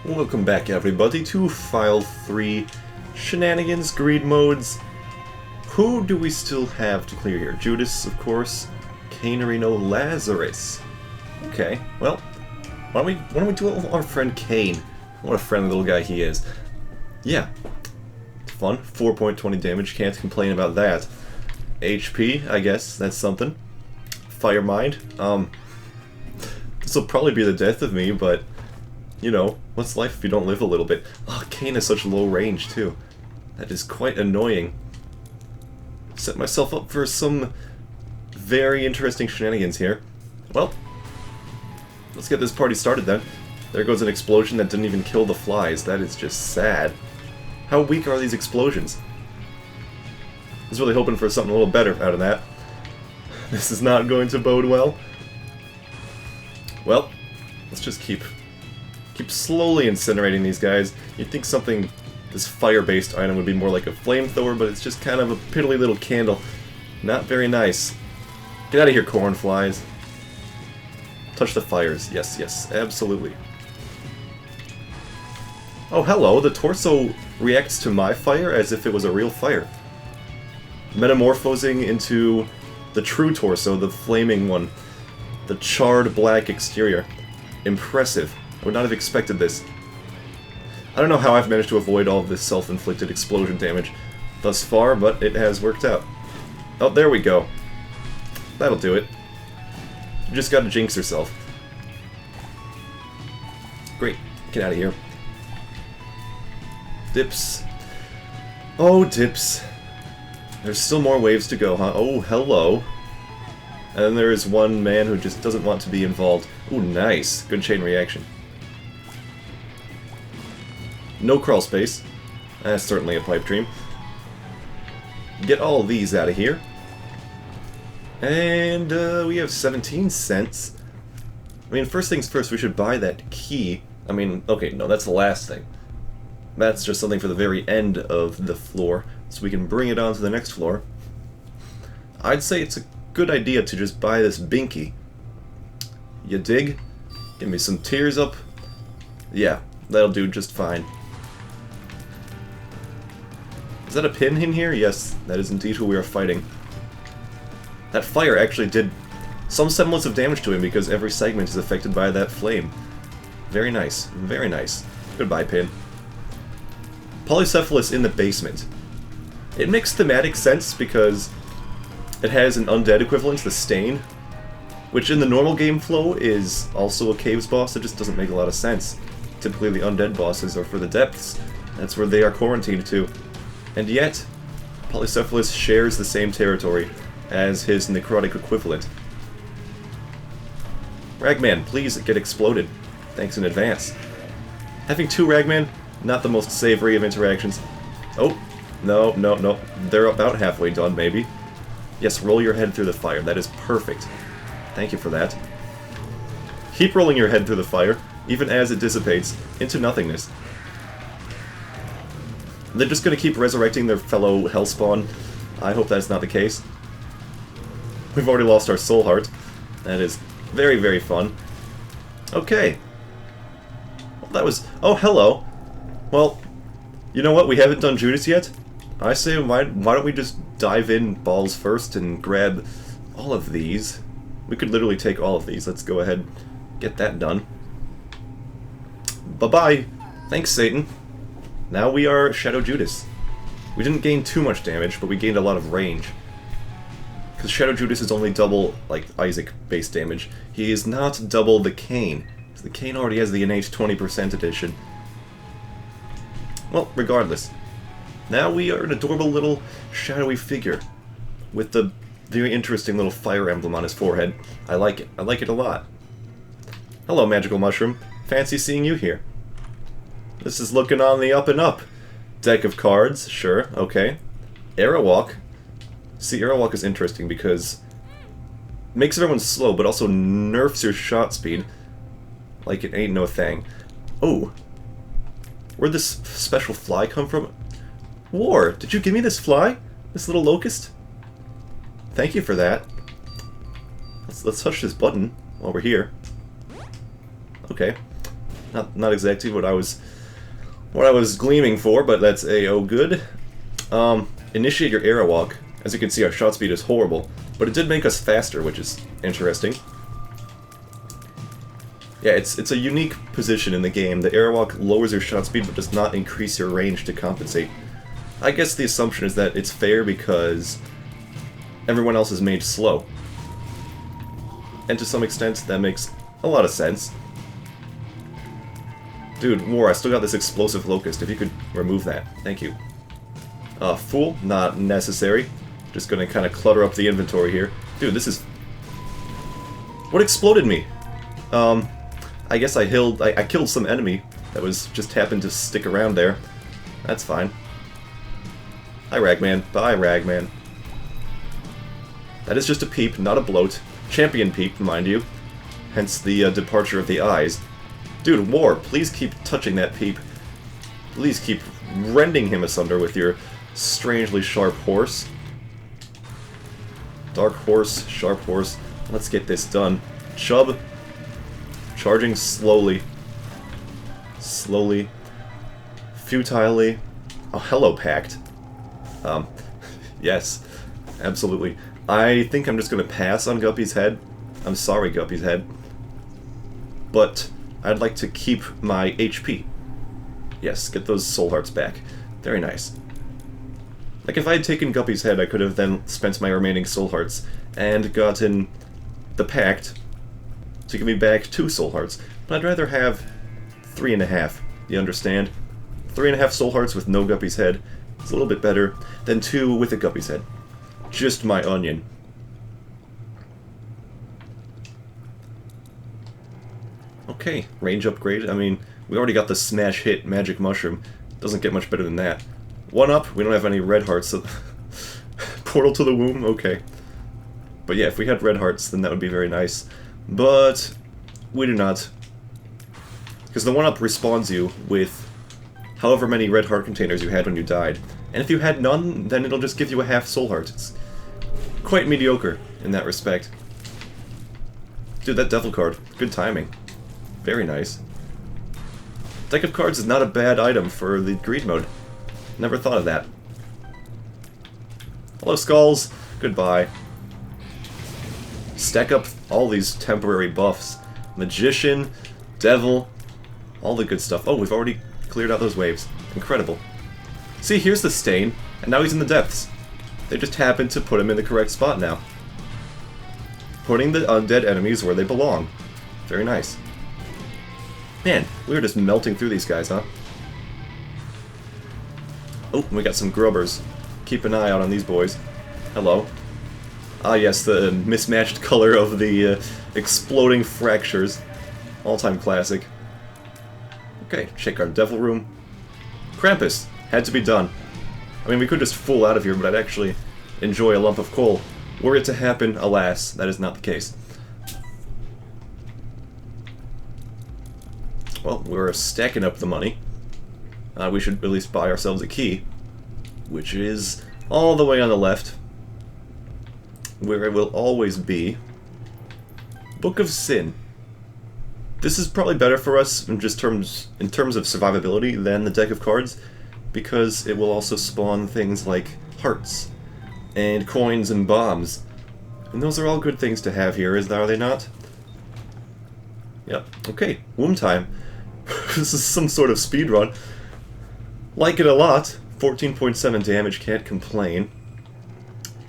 Welcome back, everybody, to File 3 Shenanigans, Greed Modes. Who do we still have to clear here? Judas, of course. Cain, Lazarus. Okay, well, why don't we do it with our friend Cain? What a friendly little guy he is. Yeah, fun. 4.20 damage, can't complain about that. HP, I guess, that's something. Fire Mind. This will probably be the death of me, but you know, what's life if you don't live a little bit? Oh, Cain has such low range, too. That is quite annoying. Set myself up for some very interesting shenanigans here. Well, let's get this party started then. There goes an explosion that didn't even kill the flies. That is just sad. How weak are these explosions? I was really hoping for something a little better out of that. This is not going to bode well. Well, let's just keep slowly incinerating these guys. You'd think something, this fire-based item would be more like a flamethrower, but it's just kind of a piddly little candle. Not very nice. Get out of here, corn flies. Touch the fires. Yes, yes, absolutely. Oh, hello. The torso reacts to my fire as if it was a real fire. Metamorphosing into the true torso, the flaming one. The charred black exterior. Impressive. I would not have expected this. I don't know how I've managed to avoid all of this self-inflicted explosion damage thus far, but it has worked out. Oh, there we go. That'll do it. You just gotta jinx yourself. Great. Get out of here. Dips. Oh, dips. There's still more waves to go, huh? Oh, hello. And then there is one man who just doesn't want to be involved. Ooh, nice. Good chain reaction. No crawl space. That's certainly a pipe dream. Get all of these out of here. And we have 17 cents. I mean, first things first, we should buy that key. I mean, okay, no, that's the last thing. That's just something for the very end of the floor, so we can bring it on to the next floor. I'd say it's a good idea to just buy this binky. You dig? Give me some tears up. Yeah, that'll do just fine. Is that a pin in here? Yes, that is indeed who we are fighting. That fire actually did some semblance of damage to him because every segment is affected by that flame. Very nice. Very nice. Goodbye, pin. Polycephalus in the basement. It makes thematic sense because it has an undead equivalent, the Stain, which in the normal game flow is also a caves boss. It just doesn't make a lot of sense. Typically the undead bosses are for the depths. That's where they are quarantined to. And yet, Polycephalus shares the same territory as his necrotic equivalent. Ragman, please get exploded. Thanks in advance. Having two Ragman, not the most savory of interactions. Oh, no, no, no. They're about halfway done, maybe. Yes, roll your head through the fire. That is perfect. Thank you for that. Keep rolling your head through the fire, even as it dissipates, into nothingness. They're just going to keep resurrecting their fellow Hellspawn. I hope that's not the case. We've already lost our Soul Heart. That is very, very fun. Okay. Well, that was... Oh, hello. Well, you know what? We haven't done Judas yet. I say, why don't we just dive in balls first and grab all of these? We could literally take all of these. Let's go ahead and get that done. Bye-bye. Thanks, Satan. Now we are Shadow Judas. We didn't gain too much damage, but we gained a lot of range. Because Shadow Judas is only double, like, Isaac base damage. He is not double the Cain. Because the Cain already has the innate 20% addition. Well, regardless. Now we are an adorable little shadowy figure. With the very interesting little fire emblem on his forehead. I like it. I like it a lot. Hello, Magical Mushroom. Fancy seeing you here. This is looking on the up and up. Deck of cards, sure, okay. Arrowwalk. See, Arrowwalk is interesting because it makes everyone slow, but also nerfs your shot speed. Like it ain't no thing. Oh. Where'd this special fly come from? War, did you give me this fly? This little locust? Thank you for that. Let's touch this button while we're here. Okay. Not exactly what I was gleaming for, but that's a-oh good. Initiate your arrow walk. As you can see, our shot speed is horrible, but it did make us faster, which is interesting. Yeah, it's a unique position in the game. The arrow walk lowers your shot speed, but does not increase your range to compensate. I guess the assumption is that it's fair because everyone else is made slow. And to some extent, that makes a lot of sense. Dude, War, I still got this explosive locust. If you could remove that. Thank you. Fool, not necessary. Just gonna kind of clutter up the inventory here. Dude, this is... What exploded me? I guess I killed some enemy that was just happened to stick around there. That's fine. Hi, Ragman. Bye, Ragman. That is just a peep, not a bloat. Champion peep, mind you. Hence the departure of the eyes. Dude, War, please keep touching that peep. Please keep rending him asunder with your strangely sharp horse. Dark horse, sharp horse. Let's get this done. Chub. Charging slowly. Slowly. Futilely. Oh, hello, Pact. Yes. Absolutely. I think I'm just gonna pass on Guppy's head. I'm sorry, Guppy's head. But I'd like to keep my HP. Yes, get those soul hearts back. Very nice. Like, if I had taken Guppy's head, I could have then spent my remaining soul hearts and gotten the Pact to give me back 2 soul hearts. But I'd rather have 3.5. You understand? 3.5 soul hearts with no Guppy's head is a little bit better than 2 with a Guppy's head. Just my onion. Okay, range upgrade. I mean, we already got the smash hit magic mushroom. Doesn't get much better than that. 1-up, we don't have any red hearts, so portal to the womb, okay. But yeah, if we had red hearts, then that would be very nice. But we do not. Because the 1-up respawns you with however many red heart containers you had when you died. And if you had none, then it'll just give you a half soul heart. It's quite mediocre in that respect. Dude, that devil card, good timing. Very nice. Deck of cards is not a bad item for the greed mode. Never thought of that. Hello, Skulls. Goodbye. Stack up all these temporary buffs. Magician, Devil, all the good stuff. Oh, we've already cleared out those waves. Incredible. See, here's the stain, and now he's in the depths. They just happened to put him in the correct spot now. Putting the undead enemies where they belong. Very nice. Man, we were just melting through these guys, huh? Oh, we got some grubbers. Keep an eye out on these boys. Hello. Ah yes, the mismatched color of the exploding fractures. All-time classic. Okay, check our devil room. Krampus. Had to be done. I mean, we could just fool out of here, but I'd actually enjoy a lump of coal. Were it to happen, alas, that is not the case. Well, we're stacking up the money. We should at least buy ourselves a key, which is all the way on the left, where it will always be. Book of Sin. This is probably better for us in terms of survivability than the deck of cards, because it will also spawn things like hearts and coins and bombs, and those are all good things to have here, are they not? Yep. Okay, womb time. This is some sort of speed run. Like it a lot. 14.7 damage, can't complain.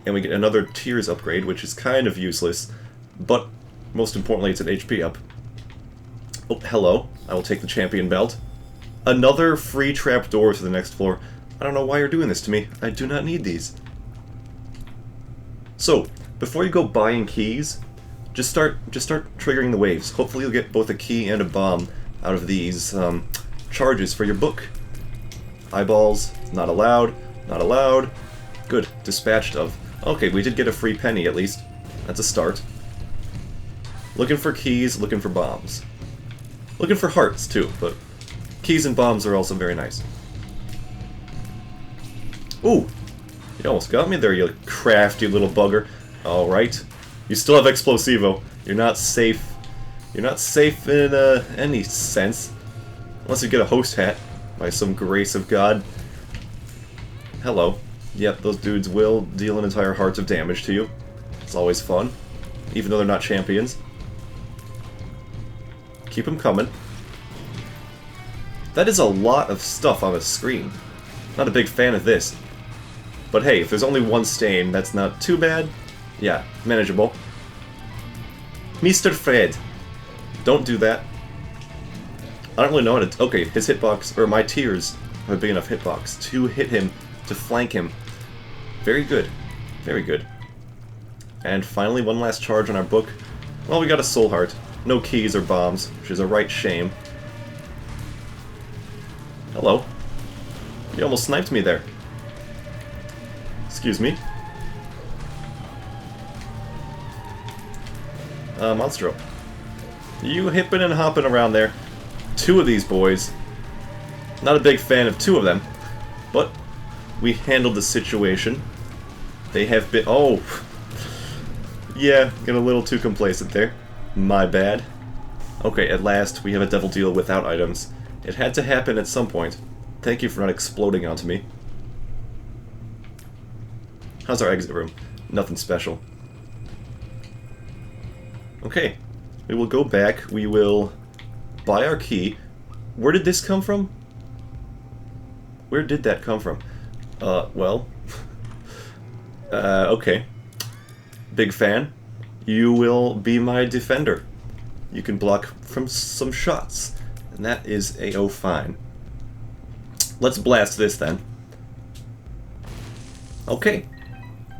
And we get another Tears upgrade, which is kind of useless, but most importantly, it's an HP up. Oh, hello. I will take the champion belt. Another free trapdoor to the next floor. I don't know why you're doing this to me. I do not need these. So, before you go buying keys, just start triggering the waves. Hopefully you'll get both a key and a bomb out of these charges for your book. Eyeballs, not allowed, not allowed. Good, dispatched of. Okay, we did get a free penny at least. That's a start. Looking for keys, looking for bombs. Looking for hearts too, but keys and bombs are also very nice. Ooh! You almost got me there, you crafty little bugger. Alright. You still have Explosivo. You're not safe. You're not safe in any sense. Unless you get a host hat, by some grace of God. Hello. Yep, those dudes will deal an entire heart of damage to you. It's always fun, even though they're not champions. Keep them coming. That is a lot of stuff on a screen. Not a big fan of this. But hey, if there's only one stain, that's not too bad. Yeah, manageable. Mr. Fred. Don't do that. I don't really know how to... Okay, his hitbox, or my tiers, have a big enough hitbox to hit him, to flank him. Very good. Very good. And finally, one last charge on our book. Well, we got a soul heart. No keys or bombs, which is a right shame. Hello. You almost sniped me there. Excuse me. Monstro. You hipping and hopping around there. Two of these boys. Not a big fan of two of them, but we handled the situation. They have been... Oh! Yeah, got a little too complacent there. My bad. Okay, at last we have a devil deal without items. It had to happen at some point. Thank you for not exploding onto me. How's our exit room? Nothing special. Okay, we will go back. We will buy our key. Where did this come from? Where did that come from? Well... okay. Big fan. You will be my defender. You can block from some shots. And that is A-O fine. Let's blast this then. Okay.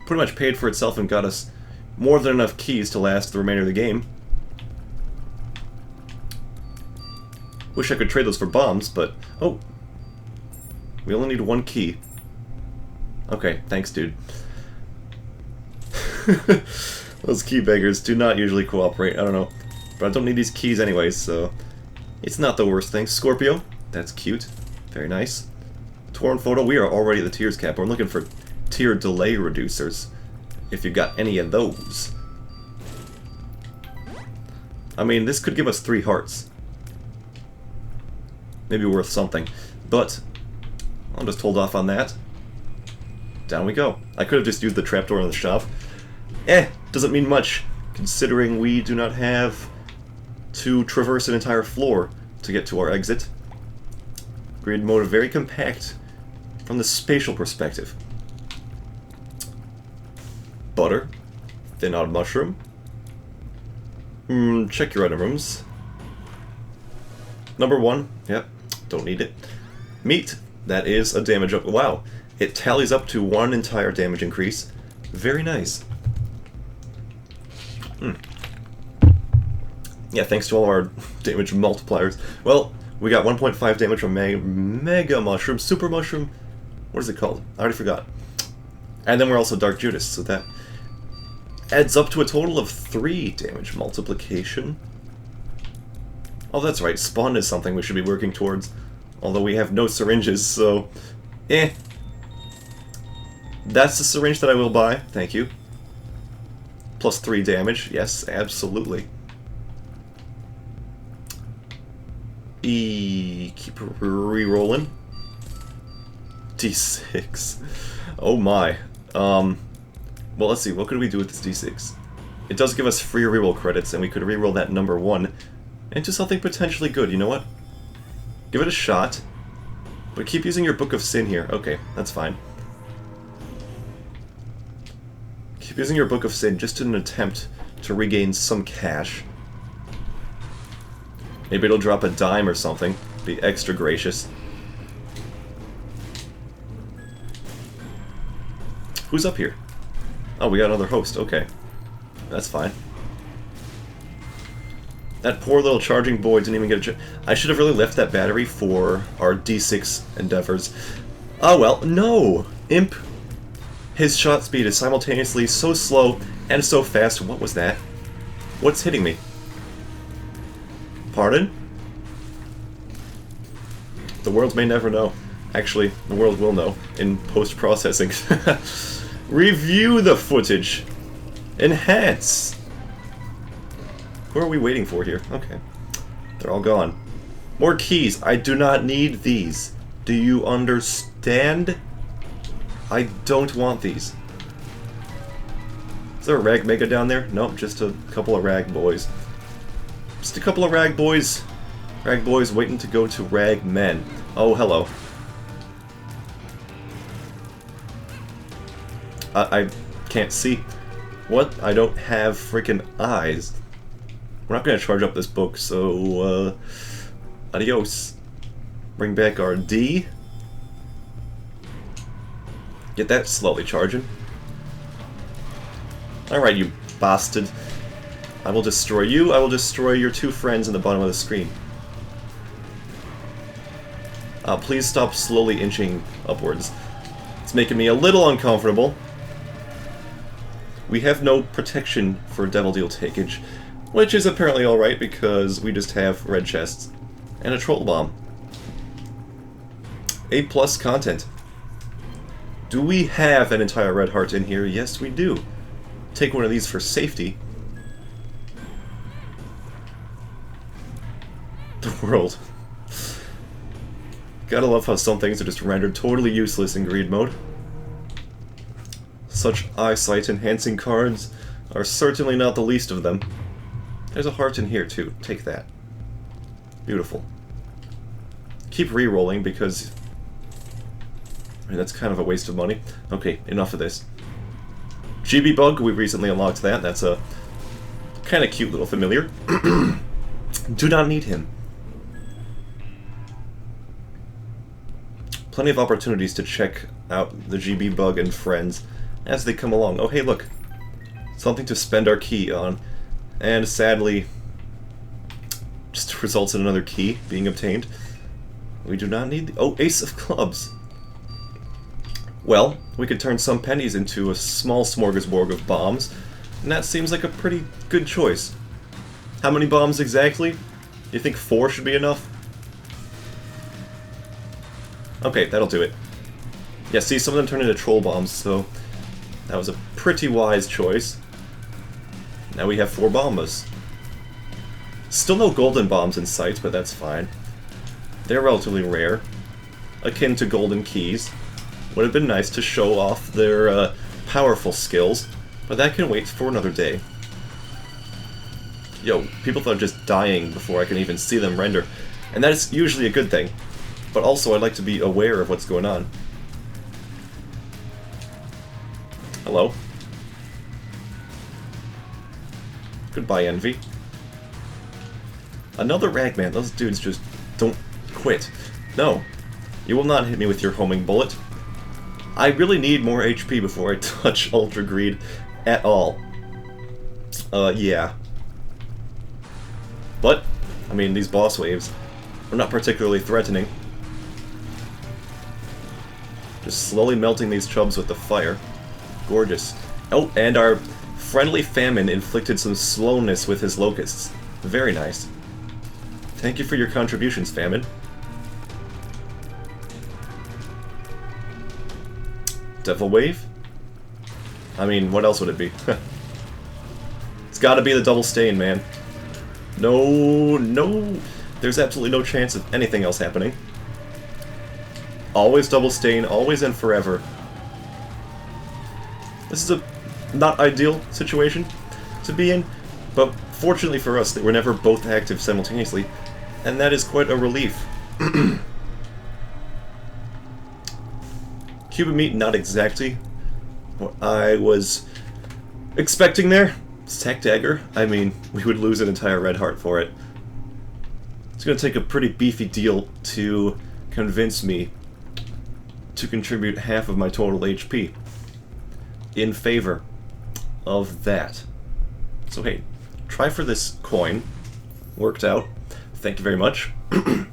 Pretty much paid for itself and got us more than enough keys to last the remainder of the game. Wish I could trade those for bombs, but... Oh! We only need one key. Okay, thanks, dude. Those key beggars do not usually cooperate, I don't know. But I don't need these keys anyways, so... It's not the worst thing. Scorpio, that's cute. Very nice. Torn photo, we are already at the tiers cap. We're looking for tier delay reducers. If you got any of those. I mean, this could give us 3 hearts. Maybe worth something. But, I'll just hold off on that. Down we go. I could have just used the trapdoor in the shop. Doesn't mean much, considering we do not have to traverse an entire floor to get to our exit. Grid mode very compact from the spatial perspective. Butter. Thin-odd mushroom. Check your item rooms. Number 1. Yep. Don't need it. Meat. That is a damage up. Wow. It tallies up to 1 entire damage increase. Very nice. Yeah, thanks to all of our damage multipliers. Well, we got 1.5 damage from Mega Mushroom, Super Mushroom. What is it called? I already forgot. And then we're also Dark Judas, so that adds up to a total of 3 damage multiplication. Oh, that's right. Spawn is something we should be working towards. Although we have no syringes, so... That's the syringe that I will buy. Thank you. Plus 3 damage. Yes, absolutely. Keep re-rolling. D6. Oh my. Well, let's see. What could we do with this D6? It does give us free reroll credits, and we could reroll that number 1 into something potentially good. You know what? Give it a shot. But keep using your Book of Sin here. Okay, that's fine. Keep using your Book of Sin just in an attempt to regain some cash. Maybe it'll drop a dime or something. Be extra gracious. Who's up here? Oh, we got another host. Okay. That's fine. That poor little charging boy didn't even get a I should have really left that battery for our D6 endeavors. Oh well, no! Imp! His shot speed is simultaneously so slow and so fast. What was that? What's hitting me? Pardon? The world may never know. Actually, the world will know in post-processing. Review the footage. Enhance. Who are we waiting for here? Okay. They're all gone. More keys. I do not need these. Do you understand? I don't want these. Is there a rag mega down there? Nope, just a couple of rag boys. Just a couple of rag boys. Rag boys waiting to go to rag men. Oh, hello. I can't see. What? I don't have freaking eyes. We're not going to charge up this book, so, adios. Bring back our D. Get that slowly charging. Alright, you bastard. I will destroy you. I will destroy your two friends in the bottom of the screen. Please stop slowly inching upwards. It's making me a little uncomfortable. We have no protection for Devil Deal Takeage, which is apparently alright because we just have red chests and a troll bomb. A+ content. Do we have an entire red heart in here? Yes, we do. Take one of these for safety. The world. Gotta love how some things are just rendered totally useless in greed mode. Such eyesight-enhancing cards are certainly not the least of them. There's a heart in here, too. Take that. Beautiful. Keep re-rolling, because... I mean, that's kind of a waste of money. Okay, enough of this. GB Bug, we recently unlocked that. That's a kind of cute little familiar. Do not need him. Plenty of opportunities to check out the GB Bug and friends as they come along. Oh, hey, look. Something to spend our key on. And sadly, just results in another key being obtained. We do not need the... Oh, Ace of Clubs. Well, we could turn some pennies into a small smorgasbord of bombs, and that seems like a pretty good choice. How many bombs exactly? You think 4 should be enough? Okay, that'll do it. Yeah, see, some of them turn into troll bombs, so that was a pretty wise choice. Now we have 4 bombas. Still no golden bombs in sight, but that's fine. They're relatively rare, akin to golden keys. Would have been nice to show off their powerful skills, but that can wait for another day. Yo, people are just dying before I can even see them render, and that is usually a good thing. But also, I'd like to be aware of what's going on. Hello? Goodbye, Envy. Another Ragman. Those dudes just don't quit. No. You will not hit me with your homing bullet. I really need more HP before I touch Ultra Greed at all. Yeah. But, I mean, these boss waves are not particularly threatening. Just slowly melting these chubs with the fire. Gorgeous. Oh, and our friendly Famine inflicted some slowness with his locusts. Very nice. Thank you for your contributions, Famine. Devil Wave? I mean, what else would it be? It's gotta be the double stain, man. No, no. There's absolutely no chance of anything else happening. Always double stain, always and forever. This is a not ideal situation to be in, but fortunately for us, they were never both active simultaneously, and that is quite a relief. Cuban meat, not exactly what I was expecting there. Sack Dagger, I mean, we would lose an entire red heart for it. It's going to take a pretty beefy deal to convince me to contribute half of my total HP in favor of that. So hey, try for this coin. Worked out. Thank you very much. I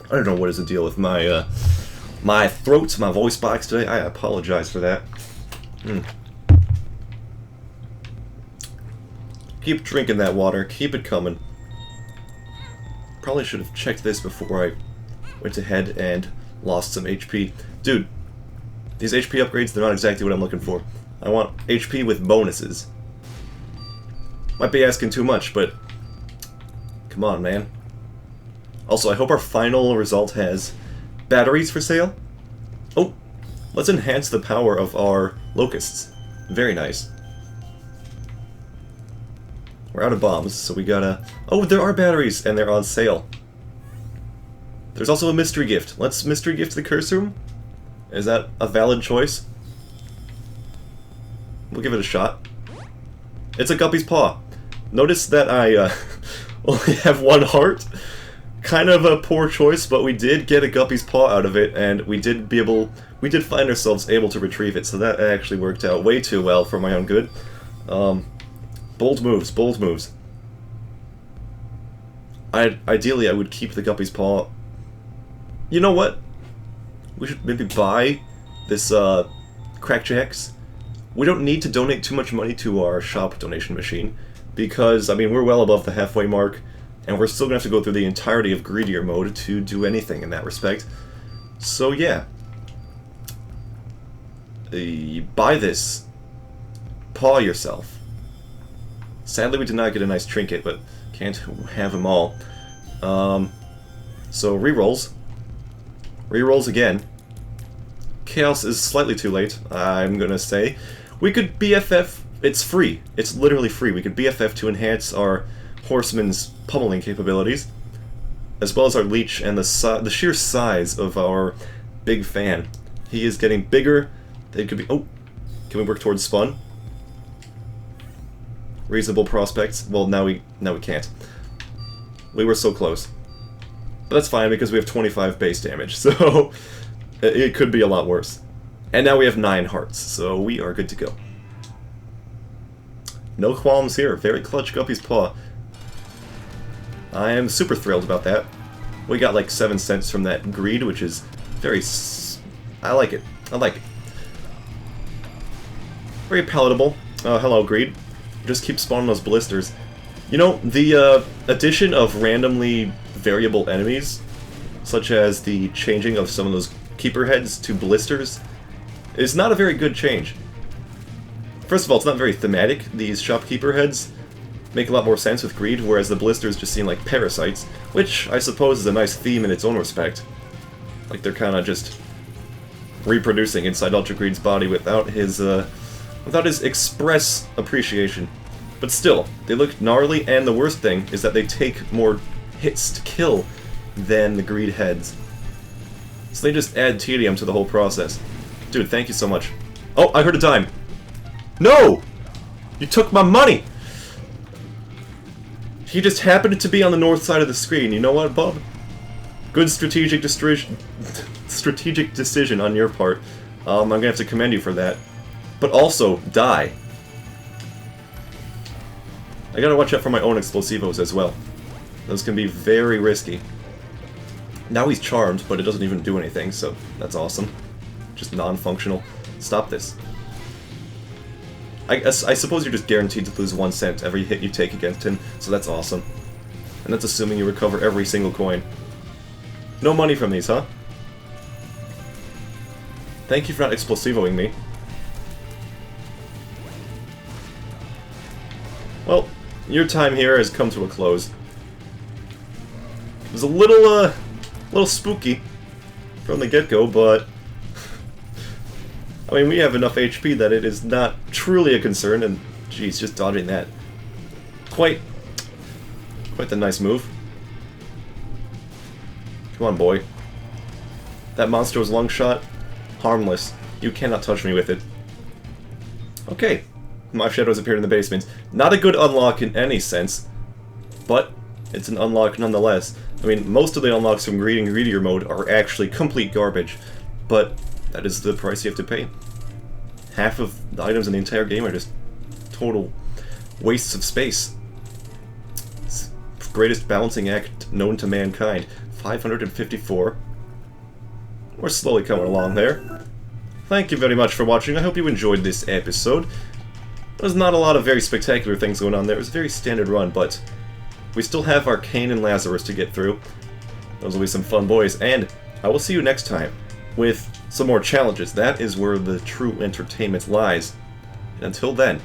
don't know what is the deal with my my throat, my voice box today. I apologize for that. Keep drinking that water. Keep it coming. Probably should have checked this before I went ahead and lost some HP. Dude, these HP upgrades, they're not exactly what I'm looking for. I want HP with bonuses. Might be asking too much, but come on, man. Also, I hope our final result has batteries for sale. Oh, let's enhance the power of our locusts. Very nice. We're out of bombs, so we gotta... Oh, there are batteries, and they're on sale. There's also a mystery gift. Let's mystery gift the curse room. Is that a valid choice? We'll give it a shot. It's a guppy's paw. Notice that I only have one heart. Kind of a poor choice, but we did get a guppy's paw out of it, and we did find ourselves able to retrieve it, so that actually worked out way too well for my own good. Bold moves, bold moves. Ideally, I would keep the guppy's paw. You know what? We should maybe buy this crackjacks. We don't need to donate too much money to our shop donation machine, because, I mean, we're well above the halfway mark, and we're still going to have to go through the entirety of greedier mode to do anything in that respect. So yeah. Buy this. Paw yourself. Sadly, we did not get a nice trinket, but can't have them all. So, rerolls. Rerolls again. Chaos is slightly too late, I'm gonna say. We could BFF. It's free. It's literally free. We could BFF to enhance our horseman's pummeling capabilities, as well as our leech and the sheer size of our big fan. He is getting bigger. It could be... Oh! Can we work towards spawn? Reasonable prospects. Well, now we can't. We were so close. But that's fine, because we have 25 base damage, so it could be a lot worse. And now we have 9 hearts, so we are good to go. No qualms here. Very clutch Guppy's Paw. I am super thrilled about that. We got like 7 cents from that greed, which is very... I like it. I like it. Very palatable. Hello, greed. Just keep spawning those blisters. You know, the addition of randomly variable enemies, such as the changing of some of those keeper heads to blisters, is not a very good change. First of all, it's not very thematic. These shopkeeper heads make a lot more sense with greed, whereas the blisters just seem like parasites, which I suppose is a nice theme in its own respect. Like they're kind of just reproducing inside Ultra Greed's body without his express appreciation. But still, they look gnarly, and the worst thing is that they take more hits to kill than the greed heads. So they just add tedium to the whole process. Dude, thank you so much. Oh, I heard a dime. No! You took my money! He just happened to be on the north side of the screen. You know what, Bob? Good strategic decision on your part. I'm gonna have to commend you for that. But also, die. I gotta watch out for my own explosivos as well. Those can be very risky. Now he's charmed, but it doesn't even do anything, so that's awesome. Just non-functional. Stop this. I suppose you're just guaranteed to lose 1 cent every hit you take against him, so that's awesome. And that's assuming you recover every single coin. No money from these, huh? Thank you for not explosivoing me. Well, your time here has come to a close. It was a little spooky from the get-go, but I mean, we have enough HP that it is not truly a concern, and geez, just dodging that. Quite the nice move. Come on, boy. That monster's lung shot, harmless. You cannot touch me with it. Okay. My shadows appeared in the basement. Not a good unlock in any sense, but it's an unlock nonetheless. I mean, most of the unlocks from Greed and Greedier mode are actually complete garbage, but that is the price you have to pay. Half of the items in the entire game are just total wastes of space. It's the greatest balancing act known to mankind. 554. We're slowly coming along there. Thank you very much for watching. I hope you enjoyed this episode. There's not a lot of very spectacular things going on there. It was a very standard run, but we still have our Cain and Lazarus to get through. Those will be some fun boys, and I will see you next time with some more challenges. That is where the true entertainment lies. And until then,